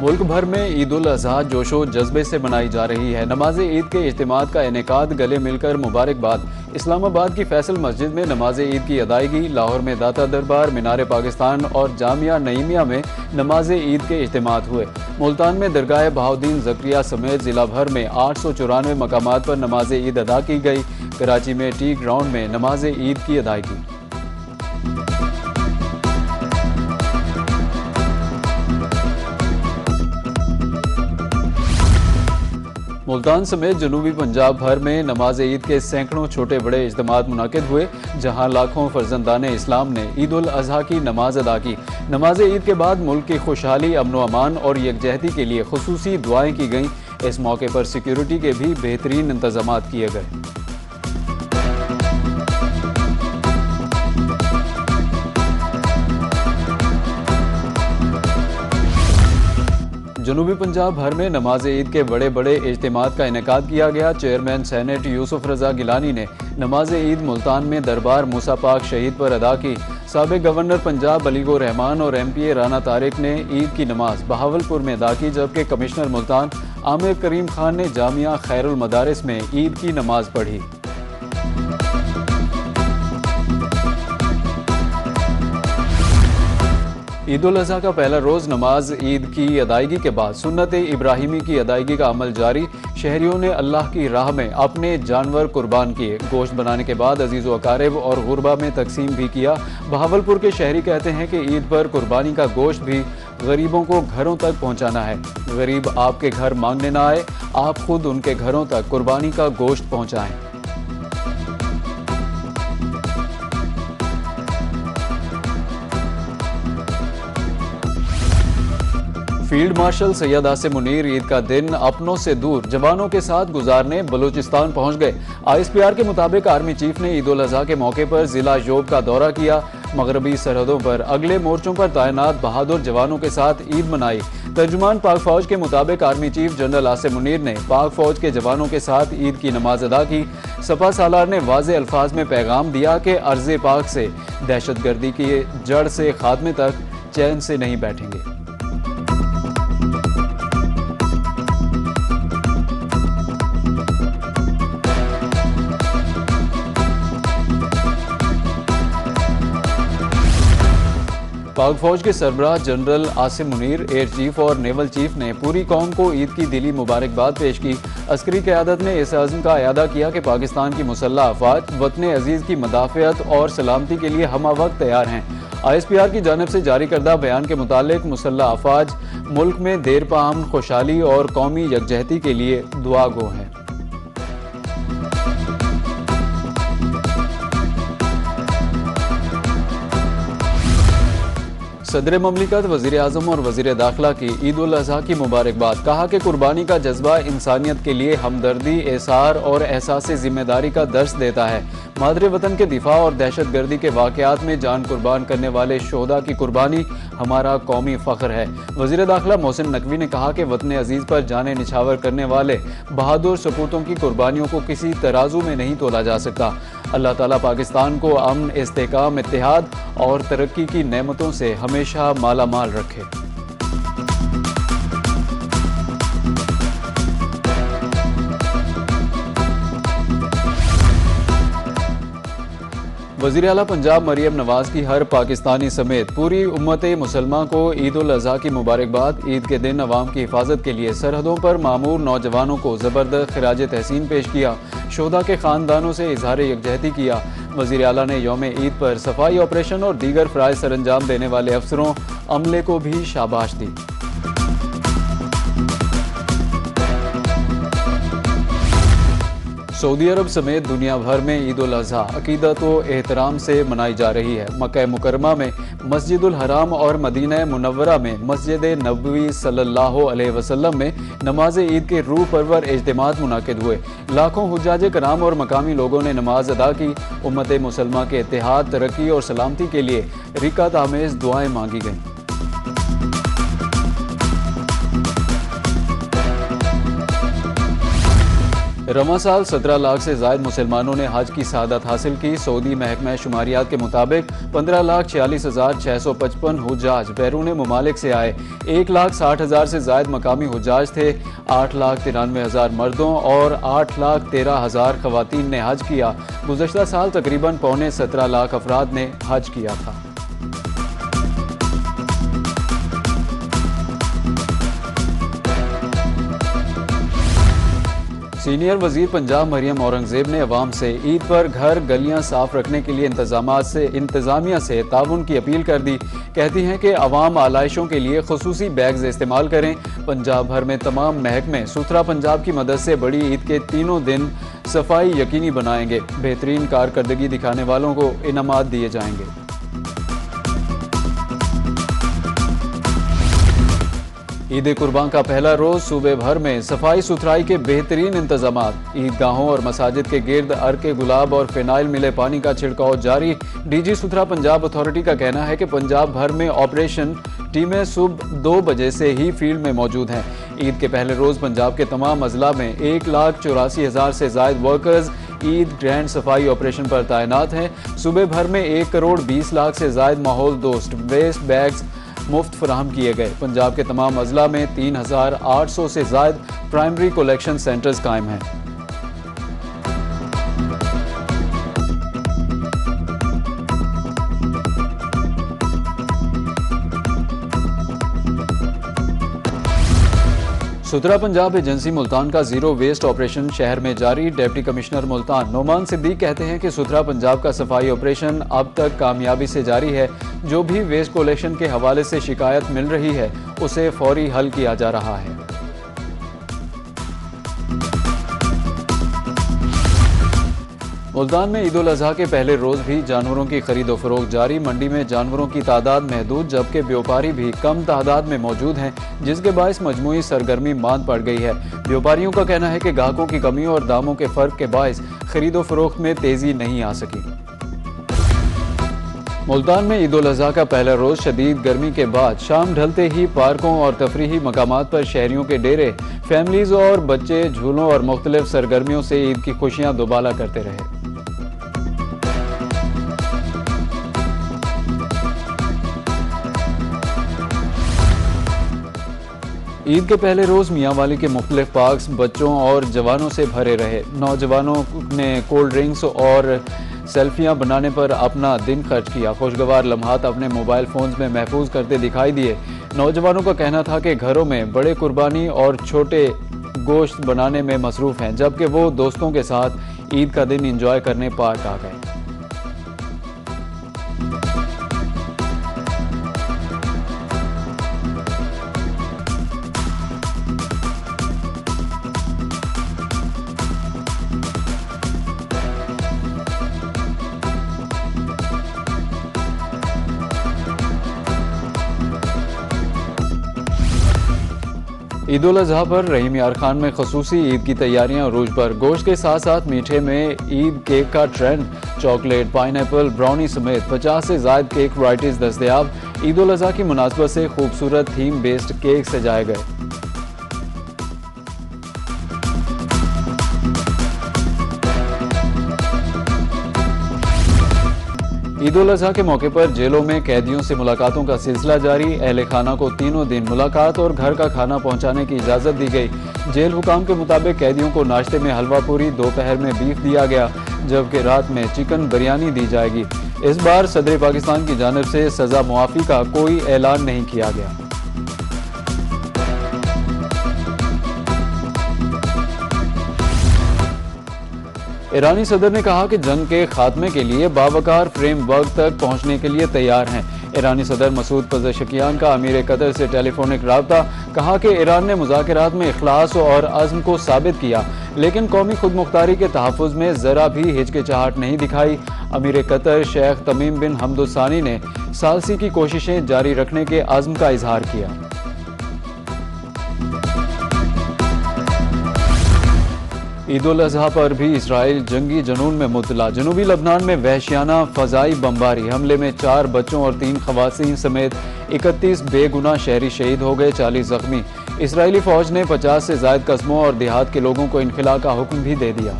मुल्क भर में ईद उल अजहा जोशो जज्बे से मनाई जा रही है। नमाज ईद के इज्तिमात का इनेकाद, गले मिलकर मुबारकबाद। इस्लामाबाद की फैसल मस्जिद में नमाज ईद की अदायगी, लाहौर में दाता दरबार, मीनार पाकिस्तान और जामिया नईमिया में नमाज ईद के इज्तिमात हुए। मुल्तान में दरगाह बहाउद्दीन ज़करिया समेत जिला भर में 894 मकामात पर नमाज ईद अदा की गई। कराची में टी ग्राउंड में नमाज ईद की अदायगी। मुल्तान समेत जनूबी पंजाब भर में नमाज ईद के सैकड़ों छोटे बड़े इज्तिमात मुनाकिद हुए, जहां लाखों फर्जंदाने इस्लाम ने ईद उल अजहा की नमाज अदा की। नमाज ईद के बाद मुल्क की खुशहाली, अमन व अमान और यकजहती के लिए खुसूसी दुआएं की गईं। इस मौके पर सिक्योरिटी के भी बेहतरीन इंतजामात किए गए। जनूबी पंजाब भर में नमाज ईद के बड़े बड़े इज्तिमात का इनेकाद किया गया। चेयरमैन सेनेट यूसुफ रजा गिलानी ने नमाज ईद मुल्तान में दरबार मूसा पाक शहीद पर अदा की। साबिक गवर्नर पंजाब बलीगो रहमान और MPA राना तारिक ने ईद की नमाज बहावलपुर में अदा की, जबकि कमिश्नर मुल्तान आमिर करीम खान ने जामिया खैरुल मदारिस में ईद की नमाज पढ़ी। ईद उल अजहा का पहला रोज़ नमाज ईद की अदायगी के बाद सुन्नत इब्राहिमी की अदायगी का अमल जारी। शहरियों ने अल्लाह की राह में अपने जानवर कुर्बान किए। गोश्त बनाने के बाद अजीज़ व अकारिब और गुरबा में तकसीम भी किया। बहावलपुर के शहरी कहते हैं कि ईद पर कुर्बानी का गोश्त भी गरीबों को घरों तक पहुँचाना है। गरीब आपके घर मांगने ना आए, आप खुद उनके घरों तक कुर्बानी का गोश्त पहुँचाएँ। फील्ड मार्शल सैयद आसिम मुनीर ईद का दिन अपनों से दूर जवानों के साथ गुजारने बलूचिस्तान पहुंच गए। ISPR के मुताबिक आर्मी चीफ ने ईद उल अजहा के मौके पर जिला योब का दौरा किया। मगरबी सरहदों पर अगले मोर्चों पर तैनात बहादुर जवानों के साथ ईद मनाई। तर्जुमान पाक फौज के मुताबिक army chief general Asim Munir ने पाक फौज के जवानों के साथ ईद की नमाज अदा की। सपा सालार ने वाज़े अल्फाज में पैगाम दिया कि अर्ज़ पाक से दहशतगर्दी की जड़ से खात्मे तक चैन से नहीं बैठेंगे। पाक फौज के सरबराह general Asim Munir, air chief और नेवल चीफ ने पूरी कौम को ईद की दिली मुबारकबाद पेश की। अस्करी क़यादत ने इस अज़्म का अयादा किया कि पाकिस्तान की मुसल्लह अफ़वाज वतन अजीज़ की मदाफ़ियत और सलामती के लिए हम वक्त तैयार हैं। ISPR की जानिब से जारी करदा बयान के मुतालिक मुसल्लह अफ़वाज मुल्क में देर पा अमन, खुशहाली और कौमी यकजहती के लिए दुआ गो हैं। सदर ममलिकत, वज़ीर आज़म और वज़ीर दाखिला की ईद उल अजहा की मुबारकबाद। कहा कि कुर्बानी का जज्बा इंसानियत के लिए हमदर्दी, एसार और एहसास ज़िम्मेदारी का दर्स देता है। मादरे वतन के दिफा और दहशत गर्दी के वाक़यात में जान कुर्बान करने वाले शोहदा की कुर्बानी हमारा कौमी फ़ख्र है। वज़ीर दाखिला मोहसिन नकवी ने कहा कि वतन अजीज़ पर जाने निछावर करने वाले बहादुर सपूतों की कुर्बानियों को किसी तराजू में नहीं तोला जा सकता। अल्लाह ताला पाकिस्तान को अमन, इस्तेकाम, इत्तेहाद और तरक्की की नेमतों से हमेशा माला माल रखे। वज़ीर आला पंजाब मरियम नवाज की हर पाकिस्तानी समेत पूरी उम्मत मुसलमान को ईद उल अजहा की मुबारकबाद। ईद के दिन अवाम की हिफाजत के लिए सरहदों पर मामूर नौजवानों को ज़बरदस्त खिराज तहसीन पेश किया। शोहदा के ख़ानदानों से इजहार यकजहती किया। वज़ीर आला ने यौम ईद पर सफाई ऑपरेशन और दीगर फ़राइज़ सर अंजाम देने वाले अफसरों, अमले को भी शाबाश दी। सऊदी अरब समेत दुनिया भर में ईद उल अजहा अकीदत व एहतराम से मनाई जा रही है। मक्का मुकरमा में मस्जिदुल हराम और मदीना मुनव्वरा में मस्जिद नबवी सल्लल्लाहु अलैहि वसल्लम में नमाज ईद के रूह परवर इज्तिमात मुनाकिद हुए। लाखों हुज्जाज कराम और मकामी लोगों ने नमाज अदा की। उम्मत मुसलमान के इत्तेहाद, तरक्की और सलामती के लिए रिकत आमेज़ दुआएं मांगी गईं। रवां साल 17 लाख से जायद मुसलमानों ने हज की सआदत हासिल की। सऊदी महकमा शुमारियात के मुताबिक 15,46,655 हुज्जाज बैरून मुमालिक से आए। 1,60,000 से जायद मकामी हुज्जाज थे। 8,93,000 मर्दों और 8,13,000 खवातीन ने हज किया। गुज़श्ता साल तकरीबन 17.25 लाख अफराद ने हज किया था। सीनियर वजीर पंजाब मरियम औरंगजेब ने अवाम से ईद पर घर गलियां साफ रखने के लिए इंतजामिया से ताउन की अपील कर दी। कहती हैं कि अवाम आलाइशों के लिए खुसूसी बैग्स इस्तेमाल करें। पंजाब भर में तमाम महकमे सुथरा पंजाब की मदद से बड़ी ईद के तीनों दिन सफाई यकीनी बनाएंगे। बेहतरीन कारकर्दगी दिखाने वालों को इनामात दिए जाएंगे। ईद कुर्बान का पहला रोज सूबे भर में सफाई सुथराई के बेहतरीन इंतजामात। ईदगाहों और मसाजिद के गिर्द अर्के गुलाब और फिनाइल मिले पानी का छिड़काव जारी। डीजी सुथरा पंजाब अथॉरिटी का कहना है कि पंजाब भर में ऑपरेशन टीमें सुबह 2 बजे से ही फील्ड में मौजूद हैं। ईद के पहले रोज पंजाब के तमाम अजला में 1,84,000 से जायद वर्कर्स ईद ग्रैंड सफाई ऑपरेशन पर तैनात हैं। सूबे भर में 1,20,00,000 से जायद माहौल दोस्त वेस्ट बैग्स मुफ्त फराहम किए गए। पंजाब के तमाम अजला में 3,800 से जायद प्राइमरी कलेक्शन सेंटर्स कायम हैं। सुथरा पंजाब एजेंसी मुल्तान का जीरो वेस्ट ऑपरेशन शहर में जारी। डिप्टी कमिश्नर मुल्तान नोमान सिद्दीक कहते हैं कि सुथरा पंजाब का सफाई ऑपरेशन अब तक कामयाबी से जारी है। जो भी वेस्ट कलेक्शन के हवाले से शिकायत मिल रही है उसे फौरी हल किया जा रहा है। मुल्तान में ईद उल अजहा के पहले रोज भी जानवरों की खरीदो फरोख्त जारी। मंडी में जानवरों की तादाद महदूद जबकि व्यापारी भी कम तादाद में मौजूद हैं, जिसके बायस मजमूई सरगर्मी मांद पड़ गई है। व्यापारियों का कहना है कि ग्राहकों की कमी और दामों के फर्क के बायस खरीदो फरोख्त में तेजी नहीं आ सकी। मुल्तान में ईद उल अजहा का पहला रोज शदीद गर्मी के बाद शाम ढलते ही पार्कों और तफरीही मकामात पर शहरियों के डेरे, फैमिलीज और बच्चे झूलों और मुख्तलिफ सरगर्मियों से ईद की खुशियां दोबाला करते रहे। ईद के पहले रोज मियांवाली के मुख्तलिफ पार्क्स बच्चों और जवानों से भरे रहे। नौजवानों ने कोल्ड ड्रिंक्स और सेल्फियां बनाने पर अपना दिन खर्च किया। खुशगवार लम्हात अपने मोबाइल फोन्स में महफूज करते दिखाई दिए। नौजवानों का कहना था कि घरों में बड़े कुर्बानी और छोटे गोश्त बनाने में मसरूफ हैं, जबकि वो दोस्तों के साथ ईद का दिन एंजॉय करने पार्क आ गए। ईद उल अजहा पर रहीम यार खान में खसूसी ईद की तैयारियां अरूज पर। गोश्त के साथ साथ मीठे में ईद केक का ट्रेंड। चॉकलेट, पाइनएप्पल, ब्राउनी समेत 50 से ज्यादा केक वैराइटीज दस्तयाब। ईद उल अजहा की मुनासबत से खूबसूरत थीम बेस्ड केक सजाए गए। ईद उल अजहा के मौके पर जेलों में कैदियों से मुलाकातों का सिलसिला जारी। अहले खाना को तीनों दिन मुलाकात और घर का खाना पहुंचाने की इजाज़त दी गई। जेल हुकाम के मुताबिक कैदियों को नाश्ते में हलवा पूरी, दोपहर में बीफ दिया गया, जबकि रात में चिकन बिरयानी दी जाएगी। इस बार सदर पाकिस्तान की जानिब से सजा मुआफ़ी का कोई ऐलान नहीं किया गया। ईरानी सदर ने कहा कि जंग के खात्मे के लिए बावकार फ्रेमवर्क तक पहुंचने के लिए तैयार हैं। ईरानी सदर मसूद पज़ेशकियान का अमीर कतर से टेलीफोनिक राब्ता। कहा कि ईरान ने मुज़ाकरात में इखलास और अज़्म को साबित किया, लेकिन कौमी खुदमुख्तारी के तहफ़्फ़ुज़ में ज़रा भी हिचकिचाहट नहीं दिखाई। अमीर कतर शेख तमीम बिन हमद सानी ने सालसी की कोशिशें जारी रखने के अज़्म का इजहार किया। ईद उल अजहा पर भी इसराइल जंगी जनून में मुब्तला। जनूबी लबनान में वहशियाना फ़ज़ाई बमबारी हमले में 4 बच्चों और 3 ख़वातीन समेत 31 बेगुनाह शहरी शहीद हो गए, 40 ज़ख्मी। इसराइली फौज ने 50 से ज़ायद कस्बों और देहात के लोगों को इनखला का हुक्म भी दे दिया।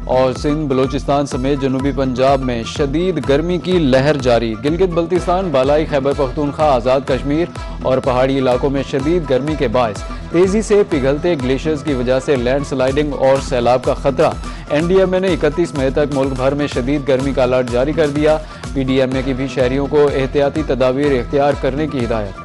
और सिंध, बलूचिस्तान समेत जनूबी पंजाब में शदीद गर्मी की लहर जारी। गिलगित बल्तिस्तान, बालाई खैबर पख्तूनख्वा, आज़ाद कश्मीर और पहाड़ी इलाकों में शदीद गर्मी के बायस तेज़ी से पिघलते ग्लेशियर्स की वजह से लैंडस्लाइडिंग और सैलाब का खतरा। NDMA ने 31 मई तक मुल्क भर में शदीद गर्मी का अलर्ट जारी कर दिया। PDMA की भी शहरियों को एहतियाती तदाबीर इख्तियार करने की हिदायत।